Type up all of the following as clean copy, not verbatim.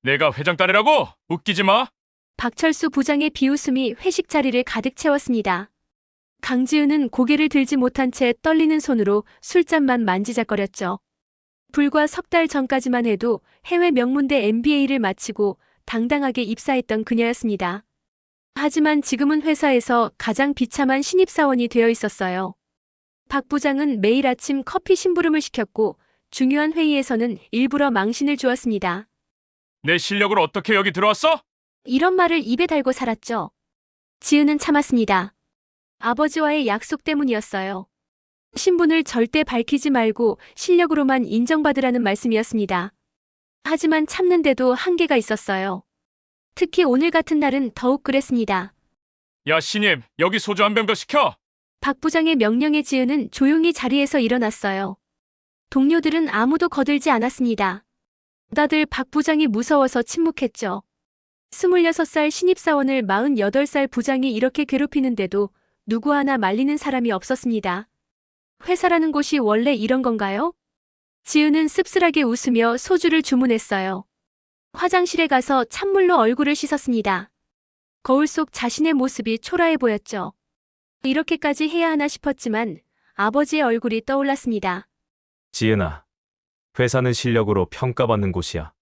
내가 회장 딸이라고? 웃기지 마. 박철수 부장의 비웃음이 회식 자리를 가득 채웠습니다. 강지은은 고개를 들지 못한 채 떨리는 손으로 술잔만 만지작거렸죠. 불과 석 달 전까지만 해도 해외 명문대 MBA를 마치고 당당하게 입사했던 그녀였습니다. 하지만 지금은 회사에서 가장 비참한 신입사원이 되어 있었어요. 박 부장은 매일 아침 커피 심부름을 시켰고 중요한 회의에서는 일부러 망신을 주었습니다. 내 실력으로 어떻게 여기 들어왔어? 이런 말을 입에 달고 살았죠. 지은은 참았습니다. 아버지와의 약속 때문이었어요. 신분을 절대 밝히지 말고 실력으로만 인정받으라는 말씀이었습니다. 하지만 참는데도 한계가 있었어요. 특히 오늘 같은 날은 더욱 그랬습니다. 야, 신입, 여기 소주 한 병 더 시켜. 박 부장의 명령에 지은은 조용히 자리에서 일어났어요. 동료들은 아무도 거들지 않았습니다. 다들 박 부장이 무서워서 침묵했죠. 26살 신입사원을 48살 부장이 이렇게 괴롭히는데도 누구 하나 말리는 사람이 없었습니다. 회사라는 곳이 원래 이런 건가요? 지은은 씁쓸하게 웃으며 소주를 주문했어요. 화장실에 가서 찬물로 얼굴을 씻었습니다. 거울 속 자신의 모습이 초라해 보였죠. 이렇게까지 해야 하나 싶었지만 아버지의 얼굴이 떠올랐습니다. 지은아, 회사는 실력으로 평가받는 곳이야.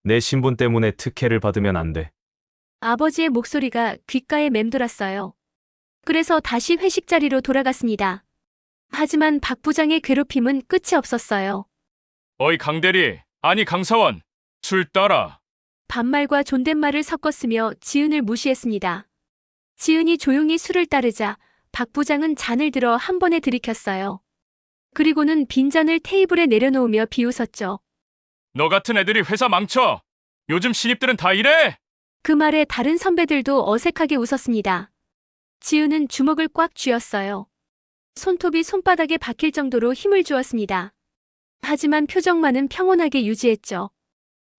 내 신분 때문에 특혜를 받으면 안 돼. 아버지의 목소리가 귓가에 맴돌았어요. 그래서 다시 회식 자리로 돌아갔습니다. 하지만 박 부장의 괴롭힘은 끝이 없었어요. 어이, 강대리, 아니 강사원, 술 따라. 반말과 존댓말을 섞었으며 지은을 무시했습니다. 지은이 조용히 술을 따르자 박 부장은 잔을 들어 한 번에 들이켰어요. 그리고는 빈잔을 테이블에 내려놓으며 비웃었죠. 너 같은 애들이 회사 망쳐. 요즘 신입들은 다 이래. 그 말에 다른 선배들도 어색하게 웃었습니다. 지은은 주먹을 꽉 쥐었어요. 손톱이 손바닥에 박힐 정도로 힘을 주었습니다. 하지만 표정만은 평온하게 유지했죠.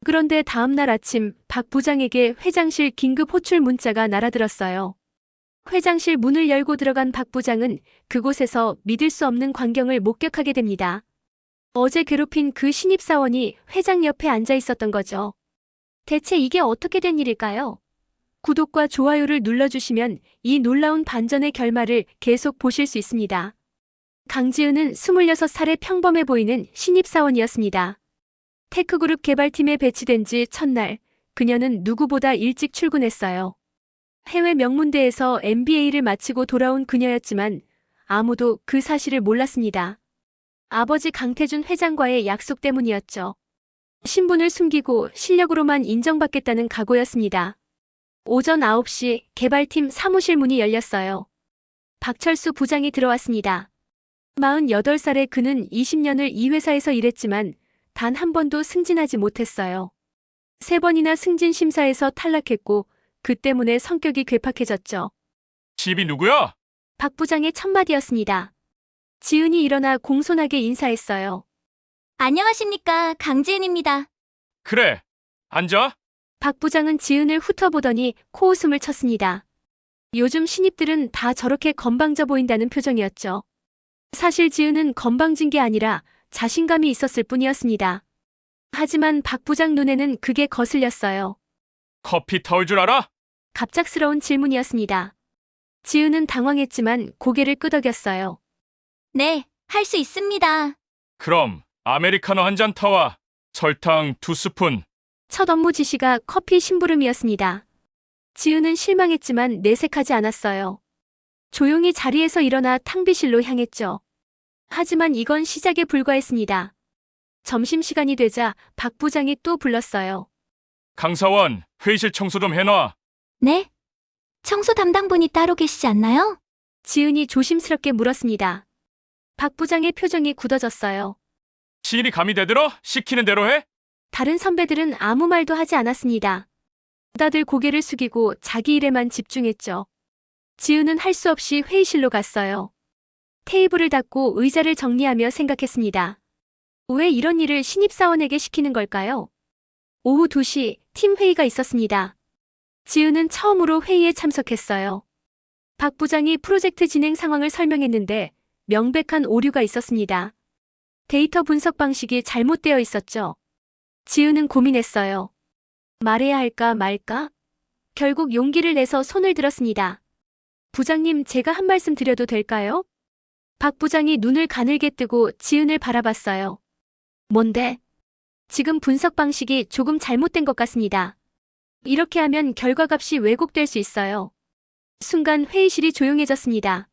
그런데 다음 날 아침 박 부장에게 회장실 긴급 호출 문자가 날아들었어요. 회장실 문을 열고 들어간 박 부장은 그곳에서 믿을 수 없는 광경을 목격하게 됩니다. 어제 괴롭힌 그 신입사원이 회장 옆에 앉아 있었던 거죠. 대체 이게 어떻게 된 일일까요? 구독과 좋아요를 눌러주시면 이 놀라운 반전의 결말을 계속 보실 수 있습니다. 강지은은 26살의 평범해 보이는 신입사원이었습니다. 테크그룹 개발팀에 배치된 지 첫날, 그녀는 누구보다 일찍 출근했어요. 해외 명문대에서 MBA를 마치고 돌아온 그녀였지만 아무도 그 사실을 몰랐습니다. 아버지 강태준 회장과의 약속 때문이었죠. 신분을 숨기고 실력으로만 인정받겠다는 각오였습니다. 오전 9시 개발팀 사무실 문이 열렸어요. 박철수 부장이 들어왔습니다. 48살의 그는 20년을 이 회사에서 일했지만 단 한 번도 승진하지 못했어요. 3번이나 승진 심사에서 탈락했고 그 때문에 성격이 괴팍해졌죠. 집이 누구야? 박 부장의 첫마디였습니다. 지은이 일어나 공손하게 인사했어요. 안녕하십니까, 강지은입니다. 그래, 앉아. 박 부장은 지은을 훑어보더니 코웃음을 쳤습니다. 요즘 신입들은 다 저렇게 건방져 보인다는 표정이었죠. 사실 지은은 건방진 게 아니라 자신감이 있었을 뿐이었습니다. 하지만 박 부장 눈에는 그게 거슬렸어요. 커피 타올 줄 알아? 갑작스러운 질문이었습니다. 지은은 당황했지만 고개를 끄덕였어요. 네, 할 수 있습니다. 그럼 아메리카노 한 잔 타와. 설탕 2스푼. 첫 업무 지시가 커피 심부름이었습니다. 지은은 실망했지만 내색하지 않았어요. 조용히 자리에서 일어나 탕비실로 향했죠. 하지만 이건 시작에 불과했습니다. 점심시간이 되자 박 부장이 또 불렀어요. 강사원, 회의실 청소 좀 해놔. 네? 청소 담당분이 따로 계시지 않나요? 지은이 조심스럽게 물었습니다. 박 부장의 표정이 굳어졌어요. 신입이 감이 대들어? 시키는 대로 해? 다른 선배들은 아무 말도 하지 않았습니다. 다들 고개를 숙이고 자기 일에만 집중했죠. 지은은 할 수 없이 회의실로 갔어요. 테이블을 닫고 의자를 정리하며 생각했습니다. 왜 이런 일을 신입사원에게 시키는 걸까요? 오후 2시 팀 회의가 있었습니다. 지은은 처음으로 회의에 참석했어요. 박 부장이 프로젝트 진행 상황을 설명했는데 명백한 오류가 있었습니다. 데이터 분석 방식이 잘못되어 있었죠. 지은은 고민했어요. 말해야 할까 말까? 결국 용기를 내서 손을 들었습니다. 부장님, 제가 한 말씀 드려도 될까요? 박 부장이 눈을 가늘게 뜨고 지은을 바라봤어요. 뭔데? 지금 분석 방식이 조금 잘못된 것 같습니다. 이렇게 하면 결과값이 왜곡될 수 있어요. 순간 회의실이 조용해졌습니다.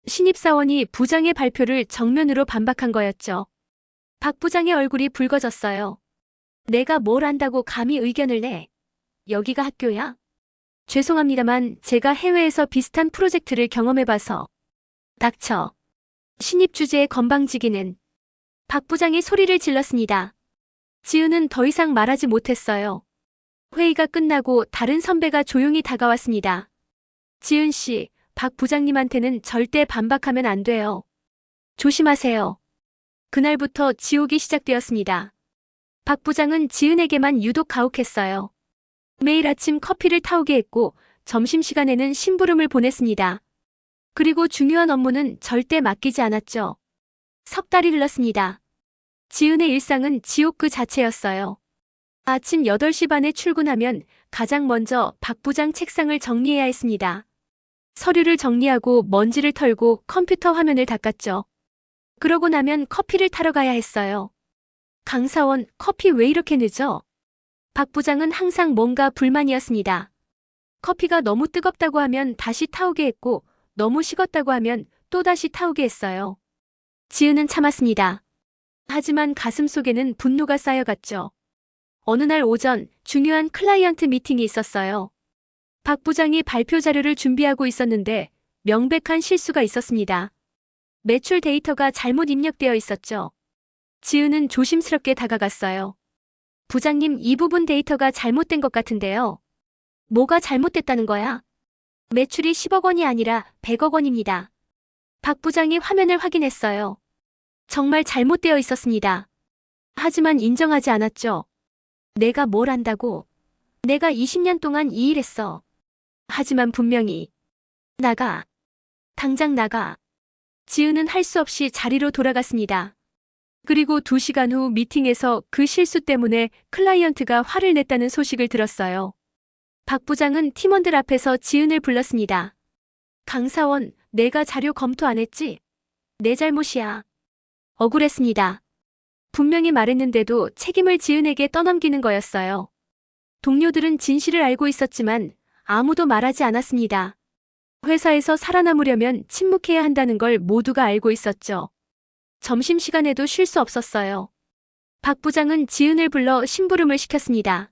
신입사원이 부장의 발표를 정면으로 반박한 거였죠. 박 부장의 얼굴이 붉어졌어요. 내가 뭘 안다고 감히 의견을 내? 여기가 학교야? 죄송합니다만 제가 해외에서 비슷한 프로젝트를 경험해봐서. 닥쳐. 신입 주제의 건방지기는. 박 부장이 소리를 질렀습니다. 지은은 더 이상 말하지 못했어요. 회의가 끝나고 다른 선배가 조용히 다가왔습니다. 지은 씨, 박 부장님한테는 절대 반박하면 안 돼요. 조심하세요. 그날부터 지옥이 시작되었습니다. 박 부장은 지은에게만 유독 가혹했어요. 매일 아침 커피를 타오게 했고 점심시간에는 심부름을 보냈습니다. 그리고 중요한 업무는 절대 맡기지 않았죠. 석 달이 흘렀습니다. 지은의 일상은 지옥 그 자체였어요. 아침 8시 반에 출근하면 가장 먼저 박 부장 책상을 정리해야 했습니다. 서류를 정리하고 먼지를 털고 컴퓨터 화면을 닦았죠. 그러고 나면 커피를 타러 가야 했어요. 강사원, 커피 왜 이렇게 늦어? 박 부장은 항상 뭔가 불만이었습니다. 커피가 너무 뜨겁다고 하면 다시 타오게 했고 너무 식었다고 하면 또다시 타오게 했어요. 지은은 참았습니다. 하지만 가슴속에는 분노가 쌓여갔죠. 어느 날 오전 중요한 클라이언트 미팅이 있었어요. 박 부장이 발표 자료를 준비하고 있었는데 명백한 실수가 있었습니다. 매출 데이터가 잘못 입력되어 있었죠. 지은은 조심스럽게 다가갔어요. 부장님, 이 부분 데이터가 잘못된 것 같은데요. 뭐가 잘못됐다는 거야? 매출이 10억 원이 아니라 100억 원입니다. 박 부장이 화면을 확인했어요. 정말 잘못되어 있었습니다. 하지만 인정하지 않았죠. 내가 뭘 안다고? 내가 20년 동안 이 일했어. 하지만 분명히 나가. 당장 나가. 지은은 할 수 없이 자리로 돌아갔습니다. 그리고 2시간 후 미팅에서 그 실수 때문에 클라이언트가 화를 냈다는 소식을 들었어요. 박 부장은 팀원들 앞에서 지은을 불렀습니다. 강사원, 내가 자료 검토 안 했지? 내 잘못이야. 억울했습니다. 분명히 말했는데도 책임을 지은에게 떠넘기는 거였어요. 동료들은 진실을 알고 있었지만 아무도 말하지 않았습니다. 회사에서 살아남으려면 침묵해야 한다는 걸 모두가 알고 있었죠. 점심시간에도 쉴 수 없었어요. 박 부장은 지은을 불러 심부름을 시켰습니다.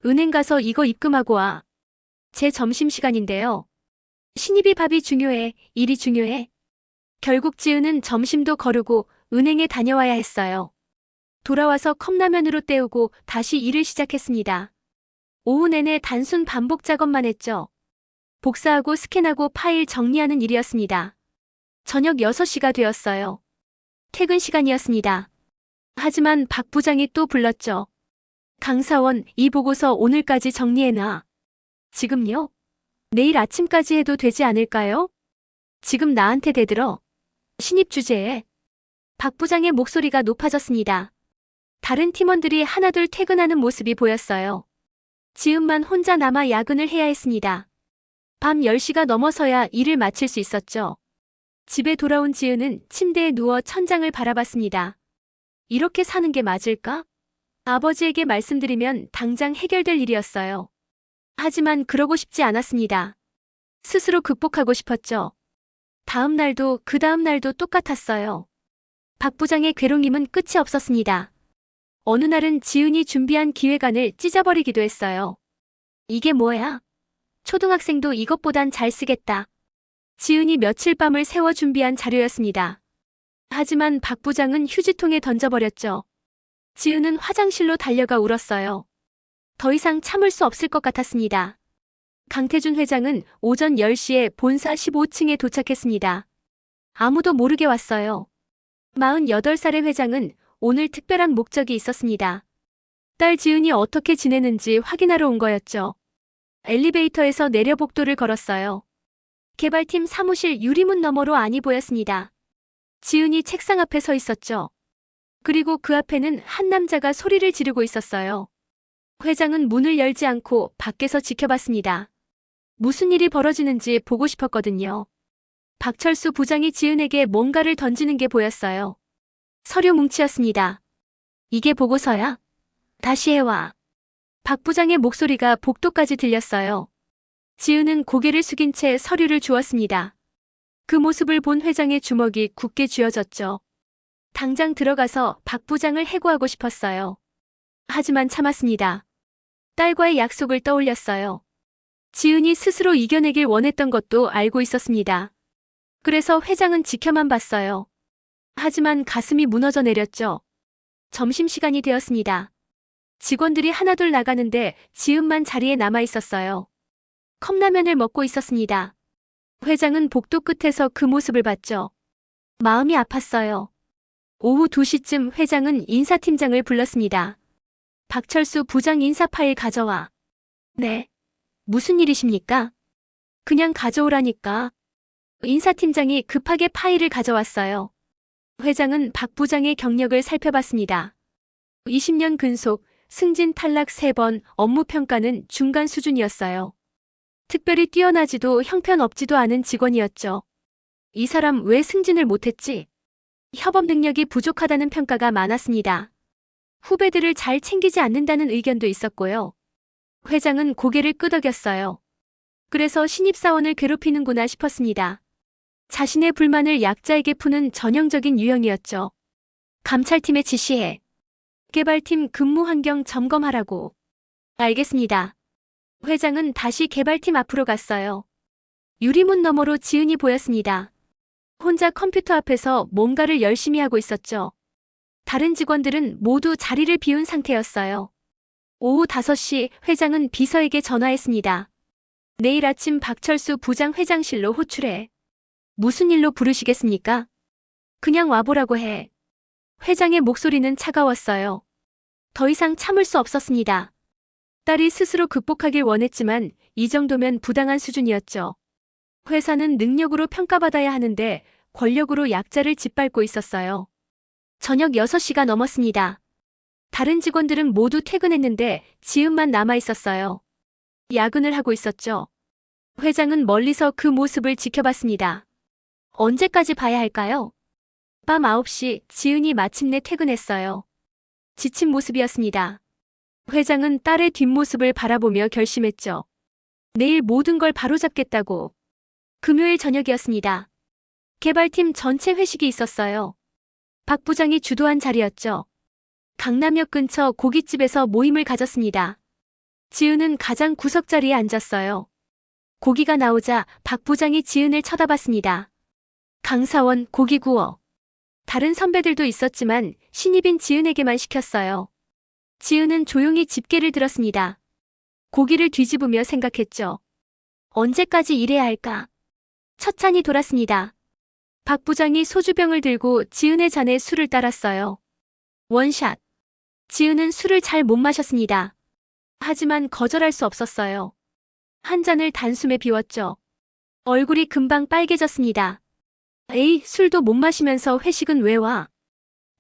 은행 가서 이거 입금하고 와. 제 점심시간인데요. 신입이 밥이 중요해, 일이 중요해. 결국 지은은 점심도 거르고 은행에 다녀와야 했어요. 돌아와서 컵라면으로 때우고 다시 일을 시작했습니다. 오후 내내 단순 반복 작업만 했죠. 복사하고 스캔하고 파일 정리하는 일이었습니다. 저녁 6시가 되었어요. 퇴근 시간이었습니다. 하지만 박 부장이 또 불렀죠. 강사원, 이 보고서 오늘까지 정리해놔. 지금요? 내일 아침까지 해도 되지 않을까요? 지금 나한테 대들어. 신입 주제에. 박 부장의 목소리가 높아졌습니다. 다른 팀원들이 하나둘 퇴근하는 모습이 보였어요. 지은만 혼자 남아 야근을 해야 했습니다. 밤 10시가 넘어서야 일을 마칠 수 있었죠. 집에 돌아온 지은은 침대에 누워 천장을 바라봤습니다. 이렇게 사는 게 맞을까? 아버지에게 말씀드리면 당장 해결될 일이었어요. 하지만 그러고 싶지 않았습니다. 스스로 극복하고 싶었죠. 다음 날도 그 다음 날도 똑같았어요. 박 부장의 괴로움은 끝이 없었습니다. 어느 날은 지은이 준비한 기획안을 찢어버리기도 했어요. 이게 뭐야? 초등학생도 이것보단 잘 쓰겠다. 지은이 며칠 밤을 새워 준비한 자료였습니다. 하지만 박 부장은 휴지통에 던져버렸죠. 지은은 화장실로 달려가 울었어요. 더 이상 참을 수 없을 것 같았습니다. 강태준 회장은 오전 10시에 본사 15층에 도착했습니다. 아무도 모르게 왔어요. 48살의 회장은 오늘 특별한 목적이 있었습니다. 딸 지은이 어떻게 지내는지 확인하러 온 거였죠. 엘리베이터에서 내려 복도를 걸었어요. 개발팀 사무실 유리문 너머로 안이 보였습니다. 지은이 책상 앞에 서 있었죠. 그리고 그 앞에는 한 남자가 소리를 지르고 있었어요. 회장은 문을 열지 않고 밖에서 지켜봤습니다. 무슨 일이 벌어지는지 보고 싶었거든요. 박철수 부장이 지은에게 뭔가를 던지는 게 보였어요. 서류 뭉치였습니다. 이게 보고서야? 다시 해와. 박 부장의 목소리가 복도까지 들렸어요. 지은은 고개를 숙인 채 서류를 주었습니다. 그 모습을 본 회장의 주먹이 굳게 쥐어졌죠. 당장 들어가서 박 부장을 해고하고 싶었어요. 하지만 참았습니다. 딸과의 약속을 떠올렸어요. 지은이 스스로 이겨내길 원했던 것도 알고 있었습니다. 그래서 회장은 지켜만 봤어요. 하지만 가슴이 무너져 내렸죠. 점심시간이 되었습니다. 직원들이 하나둘 나가는데 지은만 자리에 남아 있었어요. 컵라면을 먹고 있었습니다. 회장은 복도 끝에서 그 모습을 봤죠. 마음이 아팠어요. 오후 2시쯤 회장은 인사팀장을 불렀습니다. 박철수 부장 인사 파일 가져와. 네. 무슨 일이십니까? 그냥 가져오라니까. 인사팀장이 급하게 파일을 가져왔어요. 회장은 박 부장의 경력을 살펴봤습니다. 20년 근속, 승진 탈락 3번, 업무 평가는 중간 수준이었어요. 특별히 뛰어나지도 형편없지도 않은 직원이었죠. 이 사람 왜 승진을 못했지? 협업 능력이 부족하다는 평가가 많았습니다. 후배들을 잘 챙기지 않는다는 의견도 있었고요. 회장은 고개를 끄덕였어요. 그래서 신입사원을 괴롭히는구나 싶었습니다. 자신의 불만을 약자에게 푸는 전형적인 유형이었죠. 감찰팀에 지시해. 개발팀 근무 환경 점검하라고. 알겠습니다. 회장은 다시 개발팀 앞으로 갔어요. 유리문 너머로 지은이 보였습니다. 혼자 컴퓨터 앞에서 뭔가를 열심히 하고 있었죠. 다른 직원들은 모두 자리를 비운 상태였어요. 오후 5시 회장은 비서에게 전화했습니다. 내일 아침 박철수 부장 회장실로 호출해. 무슨 일로 부르시겠습니까? 그냥 와보라고 해. 회장의 목소리는 차가웠어요. 더 이상 참을 수 없었습니다. 딸이 스스로 극복하길 원했지만 이 정도면 부당한 수준이었죠. 회사는 능력으로 평가받아야 하는데 권력으로 약자를 짓밟고 있었어요. 저녁 6시가 넘었습니다. 다른 직원들은 모두 퇴근했는데 지은만 남아 있었어요. 야근을 하고 있었죠. 회장은 멀리서 그 모습을 지켜봤습니다. 언제까지 봐야 할까요? 밤 9시 지은이 마침내 퇴근했어요. 지친 모습이었습니다. 회장은 딸의 뒷모습을 바라보며 결심했죠. 내일 모든 걸 바로잡겠다고. 금요일 저녁이었습니다. 개발팀 전체 회식이 있었어요. 박 부장이 주도한 자리였죠. 강남역 근처 고깃집에서 모임을 가졌습니다. 지은은 가장 구석자리에 앉았어요. 고기가 나오자 박 부장이 지은을 쳐다봤습니다. 강사원 고기 구워. 다른 선배들도 있었지만 신입인 지은에게만 시켰어요. 지은은 조용히 집게를 들었습니다. 고기를 뒤집으며 생각했죠. 언제까지 일해야 할까? 첫 잔이 돌았습니다. 박 부장이 소주병을 들고 지은의 잔에 술을 따랐어요. 원샷. 지은은 술을 잘 못 마셨습니다. 하지만 거절할 수 없었어요. 한 잔을 단숨에 비웠죠. 얼굴이 금방 빨개졌습니다. 에이, 술도 못 마시면서 회식은 왜 와?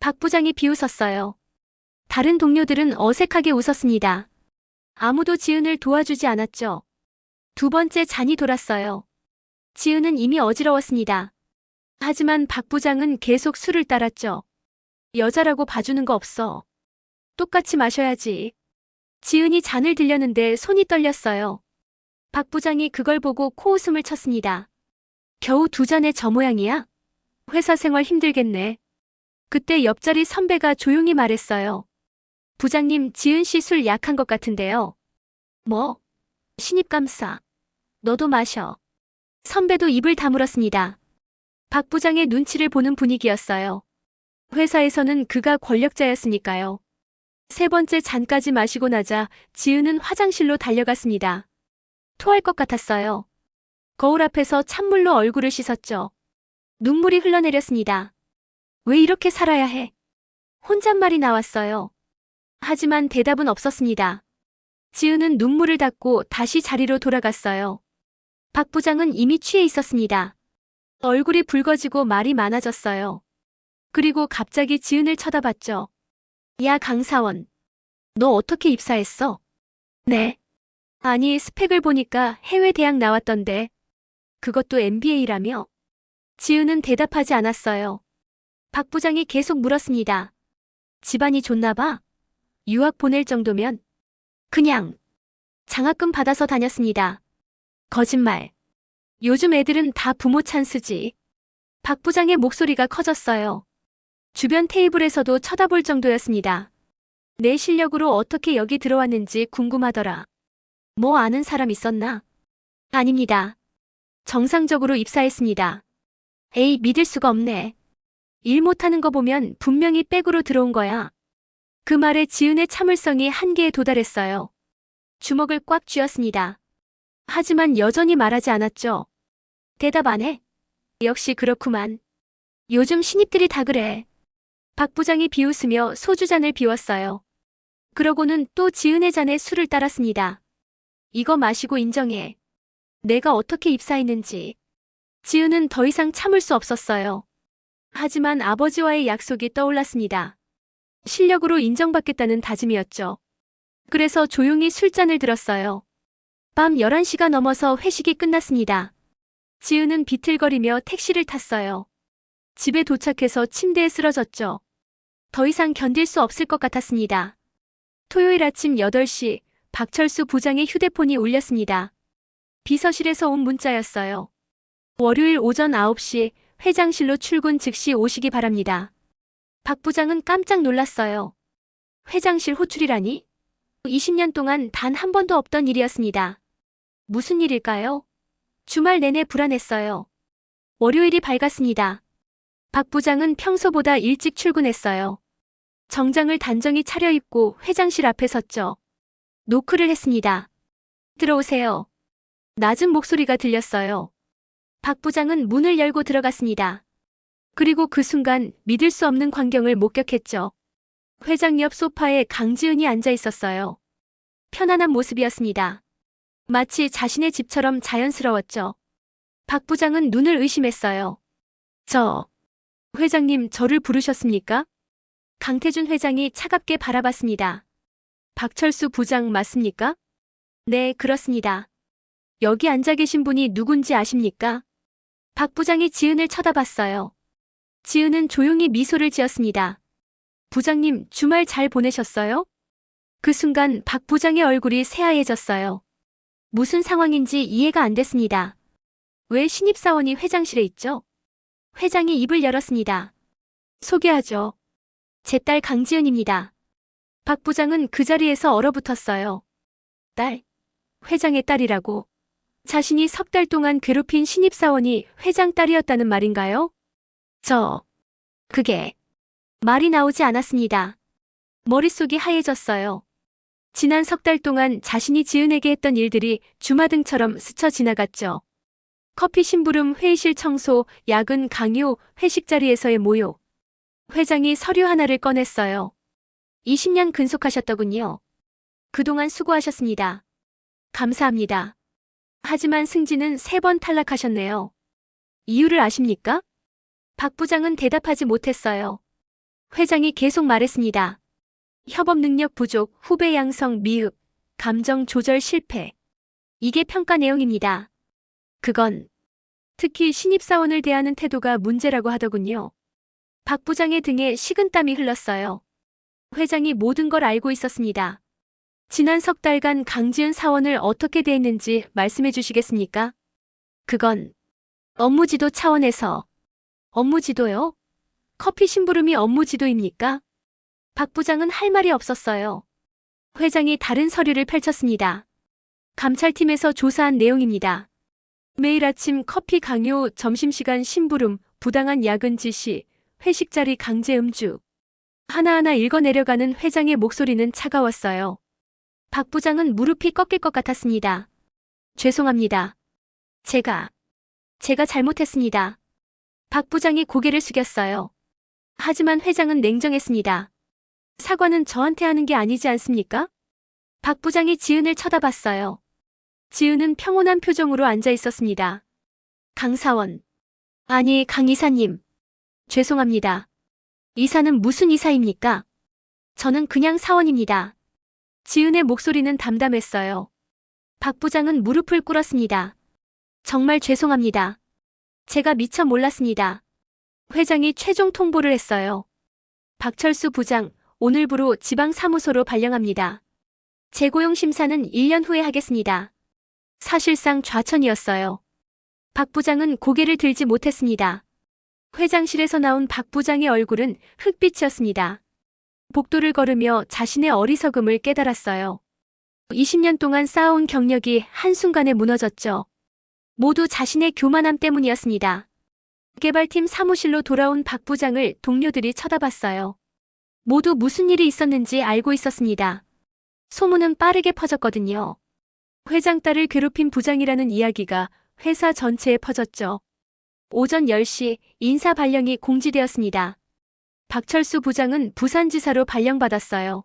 박 부장이 비웃었어요. 다른 동료들은 어색하게 웃었습니다. 아무도 지은을 도와주지 않았죠. 두 번째 잔이 돌았어요. 지은은 이미 어지러웠습니다. 하지만 박 부장은 계속 술을 따랐죠. 여자라고 봐주는 거 없어. 똑같이 마셔야지. 지은이 잔을 들려는데 손이 떨렸어요. 박 부장이 그걸 보고 코웃음을 쳤습니다. 겨우 2잔에 저 모양이야? 회사 생활 힘들겠네. 그때 옆자리 선배가 조용히 말했어요. 부장님, 지은 씨 술 약한 것 같은데요. 뭐? 신입 감싸. 너도 마셔. 선배도 입을 다물었습니다. 박 부장의 눈치를 보는 분위기였어요. 회사에서는 그가 권력자였으니까요. 3번째 잔까지 마시고 나자 지은은 화장실로 달려갔습니다. 토할 것 같았어요. 거울 앞에서 찬물로 얼굴을 씻었죠. 눈물이 흘러내렸습니다. 왜 이렇게 살아야 해? 혼잣말이 나왔어요. 하지만 대답은 없었습니다. 지은은 눈물을 닦고 다시 자리로 돌아갔어요. 박 부장은 이미 취해 있었습니다. 얼굴이 붉어지고 말이 많아졌어요. 그리고 갑자기 지은을 쳐다봤죠. 야, 강사원. 너 어떻게 입사했어? 네. 아니, 스펙을 보니까 해외 대학 나왔던데. 그것도 MBA라며? 지우는 대답하지 않았어요. 박 부장이 계속 물었습니다. 집안이 좋나 봐? 유학 보낼 정도면? 그냥 장학금 받아서 다녔습니다. 거짓말. 요즘 애들은 다 부모 찬스지. 박 부장의 목소리가 커졌어요. 주변 테이블에서도 쳐다볼 정도였습니다. 내 실력으로 어떻게 여기 들어왔는지 궁금하더라. 뭐 아는 사람 있었나? 아닙니다. 정상적으로 입사했습니다. 에이, 믿을 수가 없네. 일 못하는 거 보면 분명히 백으로 들어온 거야. 그 말에 지은의 참을성이 한계에 도달했어요. 주먹을 꽉 쥐었습니다. 하지만 여전히 말하지 않았죠. 대답 안 해? 역시 그렇구만. 요즘 신입들이 다 그래. 박 부장이 비웃으며 소주잔을 비웠어요. 그러고는 또 지은의 잔에 술을 따랐습니다. 이거 마시고 인정해. 내가 어떻게 입사했는지. 지은은 더 이상 참을 수 없었어요. 하지만 아버지와의 약속이 떠올랐습니다. 실력으로 인정받겠다는 다짐이었죠. 그래서 조용히 술잔을 들었어요. 밤 11시가 넘어서 회식이 끝났습니다. 지은은 비틀거리며 택시를 탔어요. 집에 도착해서 침대에 쓰러졌죠. 더 이상 견딜 수 없을 것 같았습니다. 토요일 아침 8시 박철수 부장의 휴대폰이 울렸습니다. 비서실에서 온 문자였어요. 월요일 오전 9시 회장실로 출근 즉시 오시기 바랍니다. 박 부장은 깜짝 놀랐어요. 회장실 호출이라니? 20년 동안 단 한 번도 없던 일이었습니다. 무슨 일일까요? 주말 내내 불안했어요. 월요일이 밝았습니다. 박 부장은 평소보다 일찍 출근했어요. 정장을 단정히 차려입고 회장실 앞에 섰죠. 노크를 했습니다. 들어오세요. 낮은 목소리가 들렸어요. 박 부장은 문을 열고 들어갔습니다. 그리고 그 순간 믿을 수 없는 광경을 목격했죠. 회장 옆 소파에 강지은이 앉아 있었어요. 편안한 모습이었습니다. 마치 자신의 집처럼 자연스러웠죠. 박 부장은 눈을 의심했어요. 회장님 저를 부르셨습니까? 강태준 회장이 차갑게 바라봤습니다. 박철수 부장 맞습니까? 네, 그렇습니다. 여기 앉아 계신 분이 누군지 아십니까? 박 부장이 지은을 쳐다봤어요. 지은은 조용히 미소를 지었습니다. 부장님, 주말 잘 보내셨어요? 그 순간 박 부장의 얼굴이 새하얘졌어요. 무슨 상황인지 이해가 안 됐습니다. 왜 신입사원이 회장실에 있죠? 회장이 입을 열었습니다. 소개하죠. 제 딸 강지은입니다. 박 부장은 그 자리에서 얼어붙었어요. 딸? 회장의 딸이라고? 자신이 석 달 동안 괴롭힌 신입사원이 회장 딸이었다는 말인가요? 그게 말이 나오지 않았습니다. 머릿속이 하얘졌어요. 지난 석 달 동안 자신이 지은에게 했던 일들이 주마등처럼 스쳐 지나갔죠. 커피 심부름, 회의실 청소, 야근, 강요, 회식 자리에서의 모욕. 회장이 서류 하나를 꺼냈어요. 20년 근속하셨더군요. 그동안 수고하셨습니다. 감사합니다. 하지만 승진은 3번 탈락하셨네요. 이유를 아십니까? 박 부장은 대답하지 못했어요. 회장이 계속 말했습니다. 협업 능력 부족, 후배 양성 미흡, 감정 조절 실패. 이게 평가 내용입니다. 그건 특히 신입사원을 대하는 태도가 문제라고 하더군요. 박 부장의 등에 식은땀이 흘렀어요. 회장이 모든 걸 알고 있었습니다. 지난 석 달간 강지은 사원을 어떻게 대했는지 말씀해 주시겠습니까? 그건 업무지도 차원에서. 업무지도요? 커피 심부름이 업무지도입니까? 박 부장은 할 말이 없었어요. 회장이 다른 서류를 펼쳤습니다. 감찰팀에서 조사한 내용입니다. 매일 아침 커피 강요, 점심시간 심부름, 부당한 야근 지시, 회식 자리 강제 음주. 하나하나 읽어내려가는 회장의 목소리는 차가웠어요. 박 부장은 무릎이 꺾일 것 같았습니다. 죄송합니다. 제가 잘못했습니다. 박 부장이 고개를 숙였어요. 하지만 회장은 냉정했습니다. 사과는 저한테 하는 게 아니지 않습니까? 박 부장이 지은을 쳐다봤어요. 지은은 평온한 표정으로 앉아 있었습니다. 강 사원. 아니, 강 이사님. 죄송합니다. 이사는 무슨 이사입니까? 저는 그냥 사원입니다. 지은의 목소리는 담담했어요. 박 부장은 무릎을 꿇었습니다. 정말 죄송합니다. 제가 미처 몰랐습니다. 회장이 최종 통보를 했어요. 박철수 부장, 오늘부로 지방사무소로 발령합니다. 재고용 심사는 1년 후에 하겠습니다. 사실상 좌천이었어요. 박 부장은 고개를 들지 못했습니다. 회장실에서 나온 박 부장의 얼굴은 흑빛이었습니다. 복도를 걸으며 자신의 어리석음을 깨달았어요. 20년 동안 쌓아온 경력이 한순간에 무너졌죠. 모두 자신의 교만함 때문이었습니다. 개발팀 사무실로 돌아온 박 부장을 동료들이 쳐다봤어요. 모두 무슨 일이 있었는지 알고 있었습니다. 소문은 빠르게 퍼졌거든요. 회장 딸을 괴롭힌 부장이라는 이야기가 회사 전체에 퍼졌죠. 오전 10시 인사 발령이 공지되었습니다. 박철수 부장은 부산지사로 발령받았어요.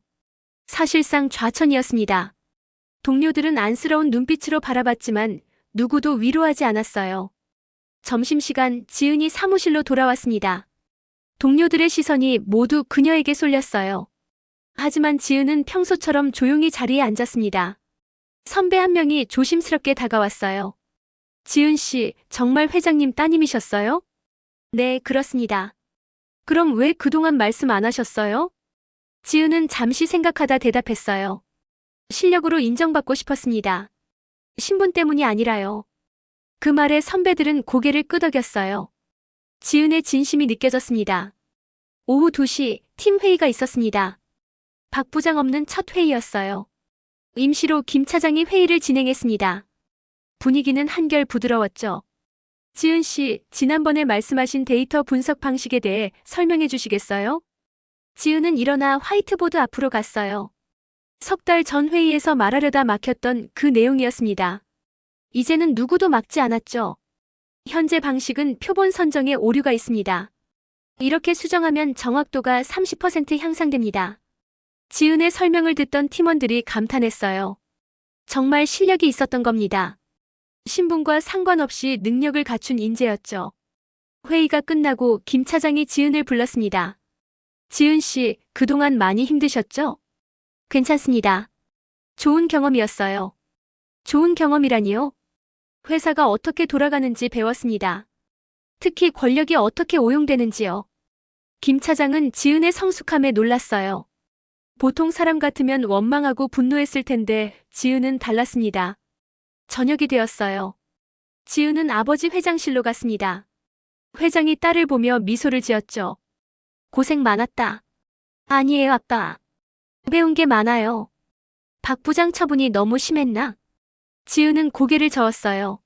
사실상 좌천이었습니다. 동료들은 안쓰러운 눈빛으로 바라봤지만 누구도 위로하지 않았어요. 점심시간 지은이 사무실로 돌아왔습니다. 동료들의 시선이 모두 그녀에게 쏠렸어요. 하지만 지은은 평소처럼 조용히 자리에 앉았습니다. 선배 한 명이 조심스럽게 다가왔어요. 지은 씨, 정말 회장님 따님이셨어요? 네, 그렇습니다. 그럼 왜 그동안 말씀 안 하셨어요? 지은은 잠시 생각하다 대답했어요. 실력으로 인정받고 싶었습니다. 신분 때문이 아니라요. 그 말에 선배들은 고개를 끄덕였어요. 지은의 진심이 느껴졌습니다. 오후 2시 팀 회의가 있었습니다. 박 부장 없는 첫 회의였어요. 임시로 김 차장이 회의를 진행했습니다. 분위기는 한결 부드러웠죠. 지은 씨, 지난번에 말씀하신 데이터 분석 방식에 대해 설명해 주시겠어요? 지은은 일어나 화이트보드 앞으로 갔어요. 석 달 전 회의에서 말하려다 막혔던 그 내용이었습니다. 이제는 누구도 막지 않았죠. 현재 방식은 표본 선정에 오류가 있습니다. 이렇게 수정하면 정확도가 30% 향상됩니다. 지은의 설명을 듣던 팀원들이 감탄했어요. 정말 실력이 있었던 겁니다. 신분과 상관없이 능력을 갖춘 인재였죠. 회의가 끝나고 김 차장이 지은을 불렀습니다. 지은 씨, 그동안 많이 힘드셨죠? 괜찮습니다. 좋은 경험이었어요. 좋은 경험이라니요? 회사가 어떻게 돌아가는지 배웠습니다. 특히 권력이 어떻게 오용되는지요. 김 차장은 지은의 성숙함에 놀랐어요. 보통 사람 같으면 원망하고 분노했을 텐데 지은은 달랐습니다. 저녁이 되었어요. 지은은 아버지 회장실로 갔습니다. 회장이 딸을 보며 미소를 지었죠. 고생 많았다. 아니에요, 아빠. 배운 게 많아요. 박 부장 처분이 너무 심했나? 지은은 고개를 저었어요.